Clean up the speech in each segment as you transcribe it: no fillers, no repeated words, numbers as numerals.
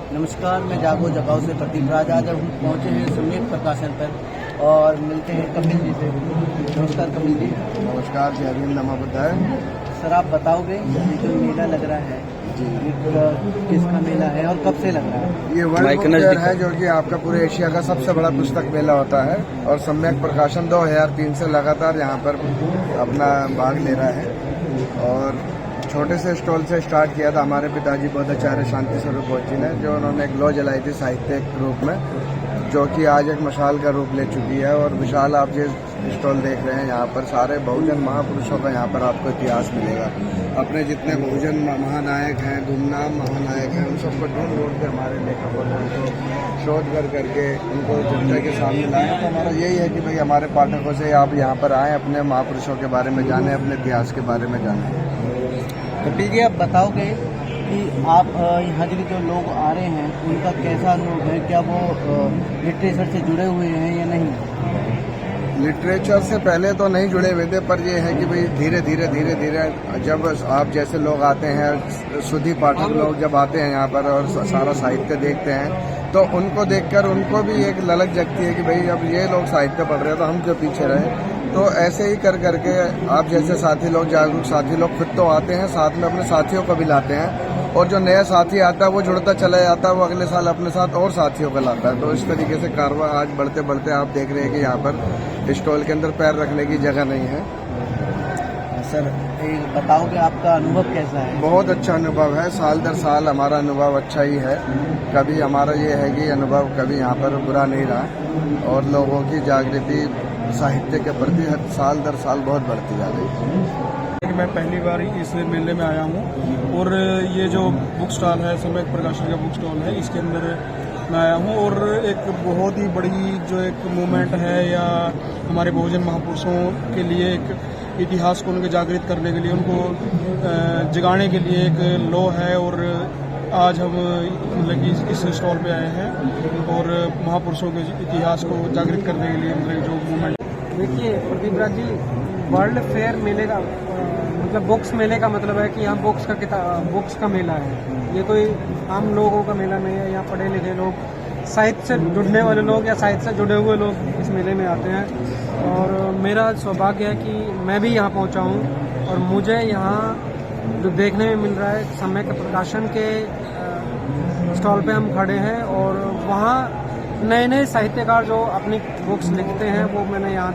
नमस्कार, मैं जागो जगाओ से प्रदीप राज। आज हम पहुँचे हैं सम्यक प्रकाशन पर और मिलते हैं कपिल जी से। नमस्कार कपिल जी। नमस्कार, जय भीम, नमः बुद्धाय। सर, आप बताओगे ये जो मेला लग रहा है ये किसका मेला है और कब से लग रहा है? ये वर्ल्ड बुक फेयर है जो कि आपका पूरे एशिया का सबसे बड़ा पुस्तक मेला होता है और सम्यक प्रकाशन 2003 से लगातार यहाँ पर अपना भाग ले रहा है। और छोटे से स्टॉल से स्टार्ट किया था हमारे पिताजी बोधाचार्य शांति स्वरूप जी ने, जो उन्होंने एक लौ जलाई थी साहित्य के रूप में, जो कि आज एक मशाल का रूप ले चुकी है। और विशाल आप जिस स्टॉल देख रहे हैं यहाँ पर सारे बहुजन महापुरुषों का यहाँ पर आपको इतिहास मिलेगा। अपने जितने बहुजन महानायक हैं, गुमनाम महानायक हैं, उन सबको ढूंढ ढूंढ कर हमारे लेखकों ने उनको शोध कर करके उनको जनता के सामने लाए। तो हमारा यही है कि भाई हमारे पाठकों से आप यहाँ पर आएँ, अपने महापुरुषों के बारे में जानें, अपने इतिहास के बारे में जानें। कपिल जी, आप बताओगे कि आप यहाँ जो लोग आ रहे हैं उनका कैसा अनुभव है? क्या वो लिटरेचर से जुड़े हुए हैं या नहीं? लिटरेचर से पहले तो नहीं जुड़े हुए थे, पर ये है कि भाई धीरे धीरे जब आप जैसे लोग आते हैं, शुद्धि पाठक लोग जब आते हैं यहाँ पर और सारा साहित्य देखते हैं, तो उनको देखकर उनको भी एक ललक जगती है कि भाई अब ये लोग साहित्य पढ़ रहे हैं तो हम क्यों पीछे रहे। तो ऐसे ही कर करके आप जैसे साथी लोग, जागरूक साथी लोग खुद तो आते हैं, साथ में अपने साथियों को भी लाते हैं। और जो नया साथी आता है वो जुड़ता चला जाता है, वो अगले साल अपने साथ और साथियों को लाता है। तो इस तरीके से कारवां आज बढ़ते बढ़ते आप देख रहे हैं कि यहाँ पर स्टॉल के अंदर पैर रखने की जगह नहीं है। सर, बताओगे आपका अनुभव कैसा है? बहुत अच्छा अनुभव है, साल दर साल हमारा अनुभव अच्छा ही है। कभी हमारा ये है कि अनुभव कभी यहाँ पर बुरा नहीं रहा और लोगों की जागृति साहित्य के प्रति साल दर साल बहुत बढ़ती जा रही है। मैं पहली बार इस मेले में आया हूँ और ये जो बुक स्टॉल है, सम्यक प्रकाशन का बुक स्टॉल है, इसके अंदर मैं आया हूँ। और एक बहुत ही बड़ी जो एक मूवमेंट है या हमारे बहुजन महापुरुषों के लिए एक इतिहास को उनके जागृत करने के लिए, उनको जगाने के लिए एक लौ है। और आज हम मतलब कि इस स्टॉल पे आए हैं और महापुरुषों के इतिहास को जागृत करने के लिए मतलब जो मूवमेंट। देखिए प्रदीप राज जी, वर्ल्ड फेयर मेले का मतलब बुक्स मेले का मतलब है कि यहाँ बुक्स का मेला है। ये कोई आम लोगों का मेला नहीं है। यहाँ पढ़े लिखे लोग, साहित्य से जुड़ने वाले लोग या साहित्य से जुड़े हुए लोग इस मेले में आते हैं। और मेरा सौभाग्य है कि मैं भी यहाँ पहुँचा हूँ और मुझे यहाँ जो देखने में मिल रहा है, सम्यक प्रकाशन के स्टॉल पे हम खड़े हैं और वहाँ नए नए साहित्यकार जो अपनी बुक्स लिखते हैं वो मैंने यहाँ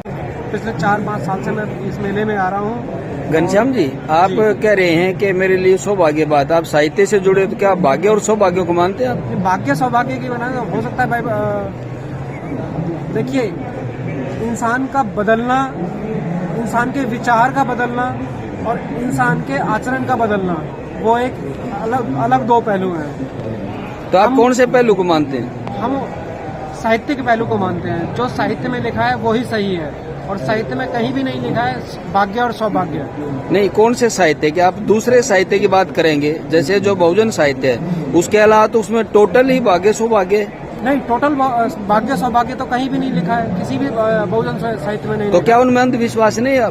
पिछले 4-5 साल से मैं इस मेले में आ रहा हूँ। घनश्याम जी, आप कह रहे हैं कि मेरे लिए सौभाग्य बात, आप साहित्य से जुड़े, तो क्या आप भाग्य और सौभाग्य को मानते हैं आप? भाग्य सौभाग्य की बना हो सकता है भाई। देखिए, इंसान का बदलना, इंसान के विचार का बदलना और इंसान के आचरण का बदलना, वो एक अलग दो पहलू हैं। तो आप कौन से पहलू को मानते हैं? हम साहित्य के पहलू को मानते हैं। जो साहित्य में लिखा है वही सही है और साहित्य में कहीं भी नहीं लिखा है भाग्य और सौभाग्य। नहीं, कौन से साहित्य की? आप दूसरे साहित्य की बात करेंगे, जैसे जो बहुजन साहित्य है, उसके अलावा तो उसमें टोटल ही भाग्य सौभाग्य नहीं। टोटल भाग्य सौभाग्य तो कहीं भी नहीं लिखा है, किसी भी बहुजन साहित्य में नहीं। तो क्या उनमें अंधविश्वास नहीं है?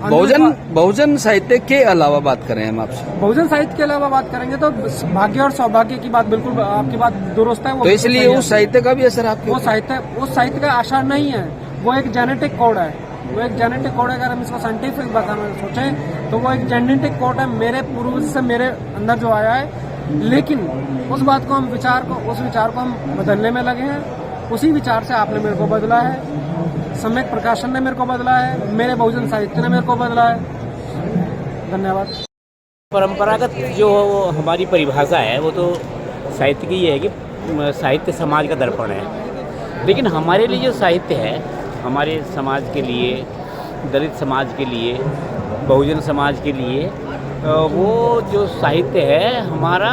बहुजन साहित्य के अलावा बात करें हम आपसे। बहुजन साहित्य के अलावा बात करेंगे तो भाग्य और सौभाग्य की बात बिल्कुल, आपकी बात दुरुस्त है। तो इसलिए उस साहित्य का भी असर आपके? उस साहित्य का आशा नहीं है, वो एक जेनेटिक कोड है। वो एक जेनेटिक कोड है। अगर हम इसको साइंटिफिक भाषा में सोचें तो वो एक जेनेटिक कोड है, मेरे पूर्वज से मेरे अंदर जो आया है। लेकिन उस बात को उस विचार को हम बदलने में लगे हैं। उसी विचार से आपने मेरे को बदला है, सम्यक प्रकाशन ने मेरे को बदला है, मेरे बहुजन साहित्य ने मेरे को बदला है। धन्यवाद। परंपरागत जो हमारी परिभाषा है वो तो साहित्य की ये है कि साहित्य समाज का दर्पण है। लेकिन हमारे लिए जो साहित्य है, हमारे समाज के लिए, दलित समाज के लिए, बहुजन समाज के लिए, वो जो साहित्य है हमारा,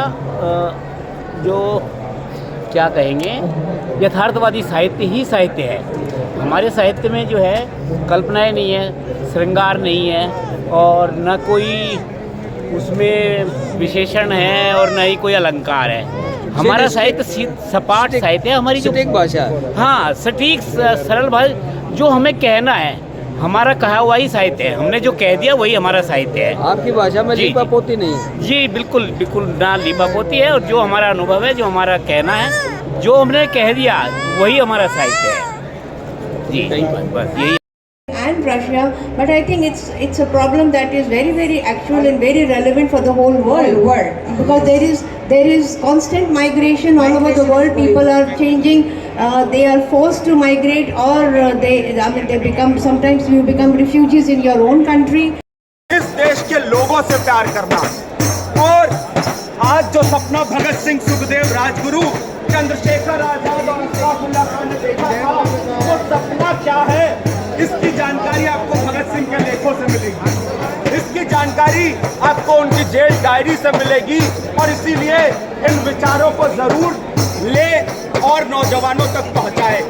जो क्या कहेंगे, यथार्थवादी साहित्य ही साहित्य है। हमारे साहित्य में जो है कल्पनाएं नहीं है, श्रृंगार नहीं है और न कोई उसमें विशेषण है और न ही कोई अलंकार है। हमारा साहित्य सपाट साहित्य है। हमारी जो सटीक भाषा है। हाँ, सटीक सरल भाषा, जो हमें कहना है हमारा कहा हुआ ही साहित्य है। हमने जो कह दिया वही हमारा साहित्य है। आपकी भाषा में लीपा पोती नहीं है? जी बिल्कुल बिल्कुल ना लीपा पोती है। और जो हमारा अनुभव है, जो हमारा कहना है जो हमने कह दिया वही हमारा साहित्य है जी। बस यही and Russia, but I think it's a problem that is very, very actual and very relevant for the whole world. Because there is constant migration all over the world. People are changing. They are forced to migrate, or they become, sometimes you become refugees in your own country. इस देश के लोगों से प्यार करना, और आज जो सपना भगत सिंह, सुखदेव, राजगुरु, चंद्रशेखर आजाद और अशफाकुल्लाह खान ने देखा था, वो सपना क्या है, इसकी जानकारी आपको भगत सिंह के लेखों से मिलेगी। इसकी जानकारी आपको उनकी जेल डायरी से मिलेगी, और इसीलिए इन विचारों को जरूर ले और नौजवानों तक पहुंचाए।